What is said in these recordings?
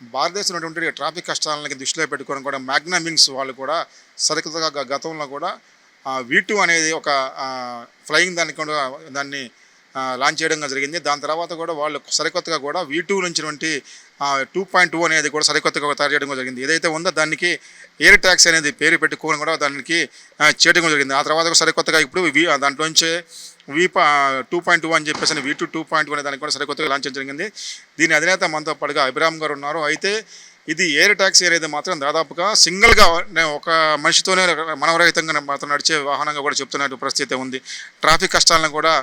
భారతదేశంలో ఉన్నటువంటి ట్రాఫిక్ కష్టాలకి దృష్టిలో పెట్టుకొని కూడా మ్యాగ్నా వింగ్స్ వాళ్ళు కూడా సరికొత్తగా గతంలో కూడా V2 అనేది ఒక ఫ్లయింగ్ దాన్ని కూడా దాన్ని లాంచ్ చేయడం జరిగింది. దాని తర్వాత కూడా వాళ్ళు సరికొత్తగా కూడా V2 నుంచిటువంటి 2.2 అనేది కూడా సరికొత్తగా తయారు చేయడం కూడా జరిగింది. ఏదైతే ఉందో దానికి ఎయిర్ ట్యాక్సీ అనేది పేరు పెట్టుకోవడం కూడా దానికి చేయడం కూడా జరిగింది. ఆ తర్వాత కూడా సరికొత్తగా ఇప్పుడు దాంట్లోంచే వి 2.2 అని చెప్పేసి V2 2.2 అనే దానికి కూడా సరికొత్తగా లాంచ్ చేయడం జరిగింది. దీని అధినేత మనతో పాటుగా అభిరామ్ గారు ఉన్నారు. అయితే ఇది ఎయిర్ ట్యాక్సీ అనేది మాత్రం దాదాపుగా సింగిల్గా ఒక మనిషితోనే మనవరహితంగా మాత్రం నడిచే వాహనంగా కూడా చెప్తున్న పరిస్థితి ఉంది. ట్రాఫిక్ కష్టాలను కూడా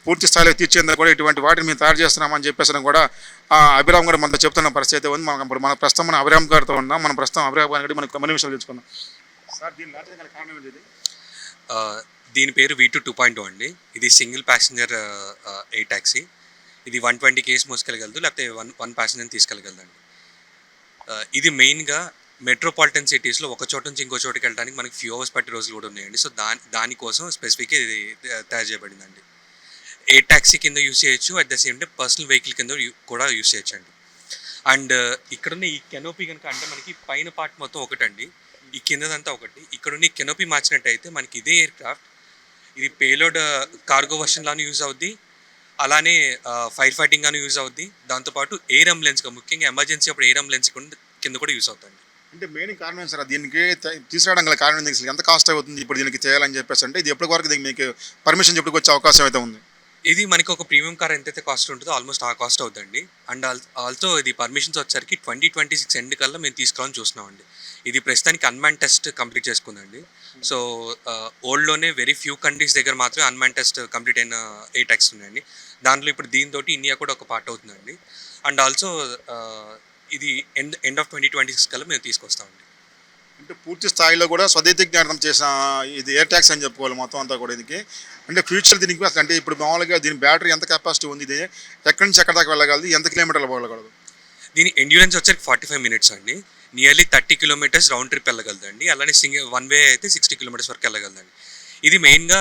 పూర్తి స్థాయిలో తీర్చేందుకు కూడా ఇటువంటి వాటిని మేము తయారు చేస్తున్నామని చెప్పేసి కూడా అభిరామ్ గారు మనతో చెప్తున్న పరిస్థితి ఉంది. మన ప్రస్తుతం మన అభిరామ్ గారితో ఉన్నాం. మనం ప్రస్తుతం అభిరామ్ గారి మనకు కొన్ని విషయాలు తెలుసుకుందాం. సార్ దీని కారణం ఏంటి? దీని పేరు V2 2.2 అండి. ఇది సింగిల్ ప్యాసింజర్ ఎయిర్ ట్యాక్సీ. ఇది 120 కేస్ మోసుకెళ్ళగలదు, లేకపోతే వన్ ప్యాసింజర్ని తీసుకెళ్ళగలదండి. ఇది మెయిన్గా మెట్రోపాలిటన్ సిటీస్లో ఒక చోట నుంచి ఇంకో చోటుకి వెళ్ళడానికి మనకి ఫ్యూ అవర్స్ పట్టే రోజులు కూడా ఉన్నాయండి. సో దానికోసం స్పెసిఫిక్గా ఇది తయారు చేయబడిందండి. ఎయిర్ ట్యాక్సీ కింద యూస్ చేయొచ్చు, at the same time personal vehicle కింద కూడా యూస్ చేయొచ్చు అండి. అండ్ ఇక్కడున్న ఈ కెనోపీ కనుక అంటే మనకి పైన పార్ట్ మొత్తం ఒకటండి, ఈ కిందదంతా ఒకటి. ఇక్కడున్న ఈ కెనోపీ మార్చినట్టయితే మనకి ఇదే ఎయిర్ క్రాఫ్ట్ ఇది పేలోడ్ కార్గో వర్షన్లాను యూజ్ అవుద్ది, అలానే ఫైర్ ఫైటింగ్ గాను యూజ్ అవుద్ది. దాంతోపాటు ఎయిర్ అంబులెన్స్గా ముఖ్యంగా ఎమర్జెన్సీ అప్పుడు ఎయిర్ అంబులెన్స్ కింద కూడా యూజ్ అవుతుంది. అంటే మెయిన్ కారణం సార్ దీనికి తీసుకురావడం గల కారణం ఏంటి? ఎంత కాస్ట్ అవుతుంది ఇప్పుడు దీనికి చేయాలని చెప్పేసి? అంటే ఇది ఎప్పటి వరకు మీకు పర్మిషన్ ఎప్పటికి వచ్చే అవకాశం అయితే ఉంది? ఇది మనకి ఒక ప్రీమియం కార్ ఎంతైతే కాస్ట్ ఉంటుందో ఆల్మోస్ట్ ఆ కాస్ట్ అవుతుందండి. అండ్ ఆల్సో ఇది పర్మిషన్స్ వచ్చేసరికి 2026 ఎండ్ కల్లా మేము తీసుకురావాలని చూస్తున్నామండి. ఇది ప్రస్తుతానికి అన్మ్యాన్ టెస్ట్ కంప్లీట్ చేసుకుందండి. సో ఓల్డ్లోనే వెరీ ఫ్యూ కంట్రీస్ దగ్గర మాత్రమే అన్మ్యాన్ టెస్ట్ కంప్లీట్ అయిన ఎయిర్ ట్యాక్సీ ఉన్నాయండి. దాంట్లో ఇప్పుడు దీంతో ఇండియా కూడా ఒక పార్ట్ అవుతుందండి. అండ్ ఆల్సో ఇది ఎండ్ ఆఫ్ 2026 కల్లా మేము తీసుకొస్తామండి. అంటే పూర్తి స్థాయిలో కూడా స్వదేశీ జ్ఞానం చేసిన ఇది ఎయిర్ ట్యాక్సీ అని చెప్పుకోవాలి మొత్తం అంతా కూడా దీనికి. అంటే ఫ్యూచర్ దీనికి అంటే ఇప్పుడు మామూలుగా దీని బ్యాటరీ ఎంత కెపాసిటీ ఉంది, ఇది ఎక్కడి నుంచి ఎక్కడి దాకా వెళ్ళగలదు, ఎంత కిలోమీటర్లు వెళ్ళగలదు? దీని ఎండ్యూరెన్స్ వచ్చరికి 45 మినిట్స్ అండి. నియర్లీ 30 కిలోమీటర్స్ రౌండ్ ట్రిప్ వెళ్ళగలదండి. అలానే వన్ వే అయితే 60 కిలోమీటర్స్ వరకు వెళ్ళగలదండి. ఇది మెయిన్గా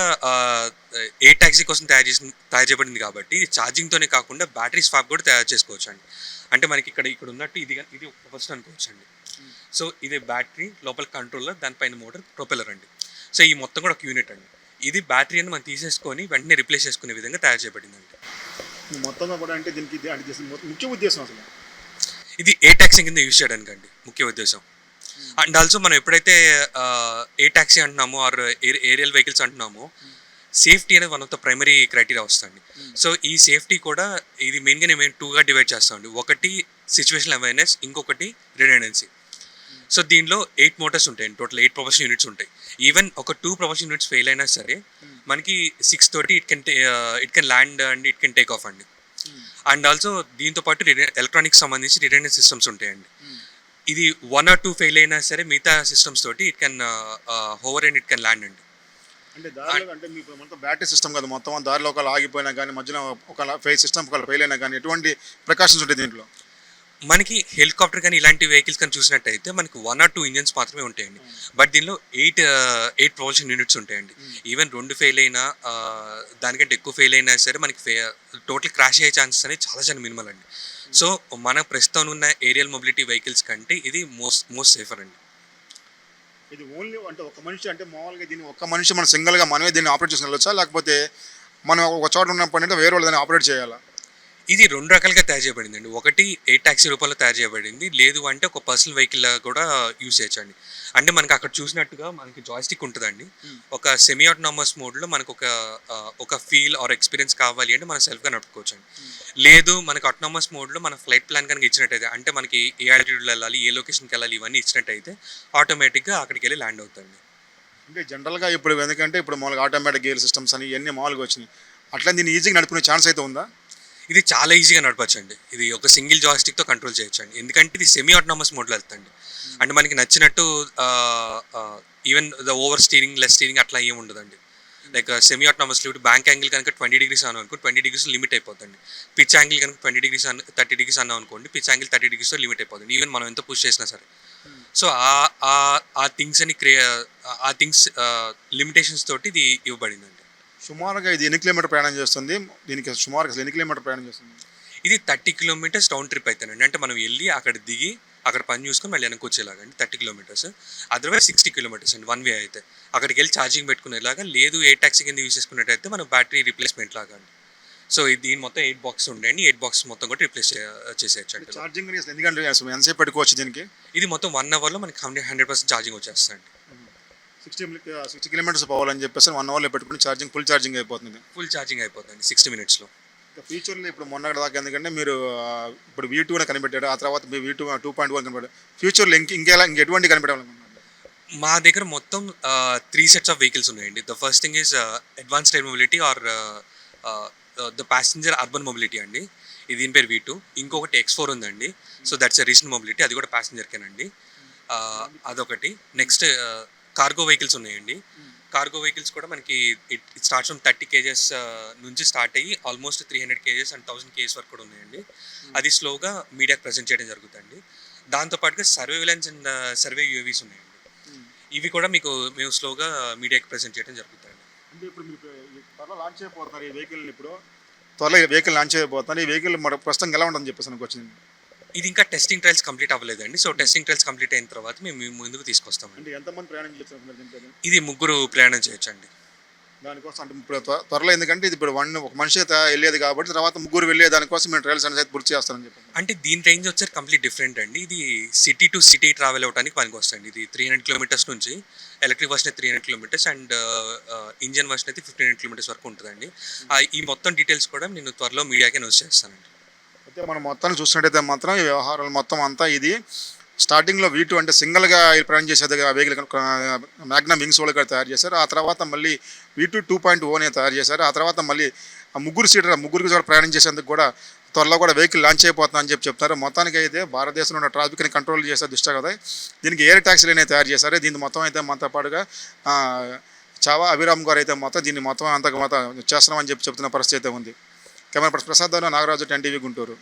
ఎయిర్ ట్యాక్సీ కోసం తయారు చేయబడింది కాబట్టి ఇది ఛార్జింగ్తోనే కాకుండా బ్యాటరీ స్వాప్ కూడా తయారు చేసుకోవచ్చు అండి. అంటే మనకి ఇక్కడ ఉన్నట్టు ఇది ఒక ఫస్ట్ అనుకోవచ్చు అండి. సో ఇది బ్యాటరీ లోపల కంట్రోలర్, దానిపైన మోటార్, ప్రొపెల్లర్ అండి. సో ఈ మొత్తం కూడా ఒక యూనిట్ అండి. ఇది బ్యాటరీ అని మనం తీసేసుకొని వెంటనే రిప్లేస్ చేసుకునే విధంగా తయారు చేయబడిందండి. మొత్తంగా కూడా అంటే దీనికి ముఖ్య ఉద్దేశం అసలు ఇది ఎయిర్ ట్యాక్సీ కింద యూజ్ చేయడానికి అండి ముఖ్య ఉద్దేశం. అండ్ ఆల్సో మనం ఎప్పుడైతే ఎయిర్ ట్యాక్సీ అంటున్నామో ఆర్ ఏరియల్ వెహికల్స్ అంటున్నామో సేఫ్టీ అనేది one of the primary criteria వస్తుంది. సో ఈ సేఫ్టీ కూడా ఇది మెయిన్గా మేము 2గా డివైడ్ చేస్తామండి. ఒకటి సిచ్యువేషనల్ అవేర్నెస్, ఇంకొకటి రిడెండెన్సీ. సో దీనిలో 8 మోటార్స్ ఉంటాయండి. టోటల్ 8 ప్రొపల్షన్ యూనిట్స్ ఉంటాయి. ఈవెన్ ఒక 2 ప్రొపల్షన్ యూనిట్స్ ఫెయిల్ అయినా సరే మనకి 6 తోటి it can land and it can take off అండి. అండ్ ఆల్సో దీంతో పాటు ఎలక్ట్రానిక్స్ సంబంధించి రిడెండెంట్ సిస్టమ్స్ ఉంటాయండి. ఇది 1 or 2 ఫెయిల్ అయినా సరే మిగతా సిస్టమ్స్ తోటి it can hover and it can land అండి. అంటే దారిలో అంటే మీకు మొత్తం బ్యాటరీ సిస్టమ్ కదా, మొత్తం దారిలో ఒకవేళ ఆగిపోయినా కానీ మధ్యలో ఒక సిస్టమ్ ఒకవేళ ఫెయిల్ అయినా కానీ ఎటువంటి ప్రికాషన్స్ ఉంటాయి దీంట్లో? మనకి హెలికాప్టర్ కానీ ఇలాంటి వెహికల్స్ కానీ చూసినట్టయితే మనకి 1 or 2 ఇంజన్స్ మాత్రమే ఉంటాయండి. బట్ దీనిలో 8 ప్రొపల్షన్ యూనిట్స్ ఉంటాయండి. ఈవెన్ 2 ఫెయిల్ అయినా దానికంటే ఎక్కువ ఫెయిల్ అయినా సరే మనకి టోటల్ క్రాష్ అయ్యే ఛాన్సెస్ అనేది చాలా మినిమల్ అండి. సో మన ప్రస్తుతం ఉన్న ఏరియల్ మొబిలిటీ వెహికల్స్ కంటే ఇది మోస్ట్ సేఫర్ అండి. ఇది ఓన్లీ అంటే ఒక మనిషి అంటే మామూలుగా దీన్ని ఒక మనిషి మనం సింగిల్గా మనమే దీన్ని ఆపరేట్ చేసుకెళ్ళొచ్చా, లేకపోతే మనం ఒక చోట ఉన్నప్పుడు అంటే వేరే వాళ్ళు దాన్ని ఆపరేట్ చేయాలా? ఇది 2 రకాలుగా తయారు చేయబడిందండి. ఒకటి ఎయిర్ ట్యాక్సీ రూపంలో తయారు చేయబడింది, లేదు అంటే ఒక పర్సనల్ వెహికల్ కూడా యూజ్ చేయొచ్చండి. అంటే మనకి అక్కడ చూసినట్టుగా మనకి జాయ్స్టిక్ ఉంటుందండి. ఒక సెమీ ఆటోనమస్ మోడ్లో మనకు ఒక ఫీల్ ఆర్ ఎక్స్పీరియన్స్ కావాలి అంటే మనం సెల్ఫ్గా నడుపుకోవచ్చు అండి. లేదు మనకి ఆటోనమస్ మోడ్లో మన ఫ్లైట్ ప్లాన్ కనుక ఇచ్చినట్టయితే, అంటే మనకి ఏ ఆల్టిట్యూడ్లో వెళ్ళాలి, ఏ లొకేషన్కి వెళ్ళాలి, ఇవన్నీ ఇచ్చినట్టయితే ఆటోమేటిక్గా అక్కడికి వెళ్ళి ల్యాండ్ అవుతుంది. అంటే జనరల్గా ఇప్పుడు ఎందుకంటే ఇప్పుడు మామూలుగా ఆటోమేటిక్ గేర్ సిస్టమ్స్ అని ఇవన్నీ మామూలుగా వచ్చినాయి. అట్లా దీన్ని ఈజీగా నడుపుకునే ఛాన్స్ అయితే ఉందా? ఇది చాలా ఈజీగా నడపచ్చు అండి. ఇది ఒక సింగిల్ జాయ్స్టిక్తో కంట్రోల్ చేయొచ్చు అండి. ఎందుకంటే ఇది సెమీ ఆటోనమస్ మోడ్లో వెళ్తుంది. అంటే మనకి నచ్చినట్టు even the over steering, less steering అట్లా ఏమి ఉండదండి. లైక్ సెమీ ఆటోనమస్లో ఇప్పుడు బ్యాంక్ యాంగిల్ కనుక 20 degrees అన్నాం అనుకో 20 degrees లిమిట్ అయిపోతుంది. పిచ్ యాంగిల్ కనుక 20 degrees 30 degrees అన్నాం అనుకోండి, పిచ్ యాంగిల్ 30 degrees లిమిట్ అయిపోతుంది. ఈవెన్ మనం ఎంత పుష్ చేసినా సరే. సో ఆ థింగ్స్ లిమిటేషన్స్ తోటి ఇది ఇవ్వబడిందండి. సుమారుగా ఇది ఎన్ని కిలోమీటర్ ప్రయాణం చేస్తుంది? దీనికి సుమారుగా అసలు ఎన్ని కిలోమీటర్ ప్రయాణం చేస్తుంది? ఇది 30 కిలోమీటర్స్ రౌండ్ ట్రిప్ అవుతానండి. అంటే మనం వెళ్ళి అక్కడ దిగి అక్కడ పని చూసుకొని మళ్ళీ వెనక్కి వచ్చేలాగా అండి 30 కిలోమీటర్స్. అదర్వైజ్ 60 కిలోమీటర్స్ అండి వన్ వే అయితే. అక్కడికి వెళ్ళి ఛార్జింగ్ పెట్టుకునేలాగా, లేదు ఎయిర్ ట్యాక్సీ కింద యూజ్ చేసుకున్నట్టయితే మనం బ్యాటరీ రీప్లేస్మెంట్ లాగా అండి. సో దీని మొత్తం 8 బాక్స్ ఉండండి. 8 బాక్స్ మొత్తం కూడా రీప్లేస్ చేసేయచ్చు అండి. ఛార్జింగ్ ఎందుకంటే అసలు ఎంతసేపు పెట్టుకోవచ్చు దీనికి? ఇది మొత్తం 1 అవర్లో మనకి 100% ఛార్జింగ్ వచ్చేస్తుంది. 60 కిలోమీటర్స్ పోవాలని చెప్పేసి 1 అవర్లో పెట్టుకుని ఛార్జింగ్ ఫుల్ ఛార్జింగ్ అయిపోతుంది. ఫుల్ ఛార్జింగ్ అయిపోతుందండి 60 మినిట్స్లో. ఫ్యూచర్లో ఇప్పుడు మొన్న దాకా ఎందుకంటే మీరు ఇప్పుడు V2 కనిపెట్టారు, ఆ తర్వాత V2 2.1 కనిపెట్టారు. ఫ్యూచర్లో ఇంకెటువంటి కనిపెట్టాలనుకుంటున్నారు? మా దగ్గర మొత్తం 3 సెట్స్ ఆఫ్ వెహికల్స్ ఉన్నాయండి. The first thing is advanced air mobility or the passenger urban mobility అండి. ఇది దీని పేరు V2. ఇంకొకటి X4 ఉందండి. So that's a regional mobility, అది కూడా ప్యాసింజర్కేనండి. అదొకటి. నెక్స్ట్ కార్గో వెహికల్స్ ఉన్నాయండి. కార్గో వెహికల్స్ కూడా మనకి ఇట్ స్టార్ట్స్ ఫ్రమ్ 30 kgs నుంచి స్టార్ట్ అయ్యి ఆల్మోస్ట్ 300 kgs అండ్ 1000 kgs వరకు కూడా ఉన్నాయండి. అది స్లోగా మీడియాకి ప్రజెంట్ చేయడం జరుగుతుంది. దాంతోపాటుగా సర్వేలెన్స్ అండ్ సర్వే యూఏవీస్ ఉన్నాయండి. ఇవి కూడా మేము స్లోగా మీడియాకి ప్రజెంట్ చేయడం జరుగుతుంది. అంటే ఇప్పుడు మీరు త్వరలో లాంచ్ అయిపోతున్నారు ఈ వెహికల్, ఇప్పుడు త్వరలో ఈ వెహికల్ లాంచ్ అయిపోతున్నారు. ఈ వెహికల్ మన ప్రస్తుతం ఎలా ఉంటుందని చెప్పేసి నాకు వచ్చింది. ఇది ఇంకా టెస్టింగ్ ట్రయల్స్ కంప్లీట్ అవ్వలేదండి. సో టెస్టింగ్ ట్రయల్స్ కంప్లీట్ అయిన తర్వాత మేము ముందుకు తీసుకొస్తామండి. అంటే ఎంతమంది ప్రయాణం చేస్తున్నారు దీంట్లో? ఇది 3 ప్రయాణం చేయొచ్చండి. దానికోసం అంటే ఇప్పుడు త్వరలో, ఎందుకంటే ఇది ఇప్పుడు ఒక మనిషి అయితే వెళ్ళేది కాబట్టి తర్వాత 3 వెళ్ళే దానికోసం మేము ట్రయల్స్ అనేది పూర్తి చేస్తామని చెప్పాను. అంటే దీని రేంజ్ వచ్చేది కంప్లీట్ డిఫరెంట్ అండి. ఇది సిటీ టు సిటీ ట్రావెల్ అవ్వడానికి పనికి వస్తుంది. ఇది 300 కిలోమీటర్స్ నుంచి, ఎలక్ట్రిక్ వర్షన్ అయితే 300 కిలోమీటర్స్ అండ్ ఇంజన్ వర్షన్ అయితే 1500 కిలోమీటర్స్ వరకు ఉంటుందండి. ఈ మొత్తం డీటెయిల్స్ కూడా నేను త్వరలో మీడియాకి అనౌన్స్ చేస్తానండి. అయితే మనం మొత్తాన్ని చూసినట్టయితే మాత్రం ఈ వ్యవహారాలు మొత్తం అంతా ఇది స్టార్టింగ్లో V2 అంటే సింగిల్గా ప్రయాణం చేసేది వెహికల్ మ్యాగ్నమ్ వింగ్స్ వాళ్ళు తయారు చేశారు. ఆ తర్వాత మళ్ళీ V2 2.0 తయారు చేశారు. ఆ తర్వాత మళ్ళీ ఆ 3 సీటర్ 3 కూడా ప్రయాణం చేసేందుకు కూడా త్వరలో కూడా వెహికల్ లాంచ్ అయిపోతుందని చెప్తారు. మొత్తానికి అయితే భారతదేశంలో ఉన్న ట్రాఫిక్ని కంట్రోల్ చేసే దృష్ట్యా కదా దీనికి ఎయిర్ ట్యాక్సీలు అనేవి తయారు చేశారు. దీని మొత్తం అయితే మనతో పాటుగా చావా అభిరామ్ గారు అయితే మొత్తం దీన్ని మొత్తం అంతకు మొత్తం చేస్తున్నామని చెప్తున్న పరిస్థితి అయితే ఉంది. Camera person Prasad Nagaraju, 10 TV Guntur.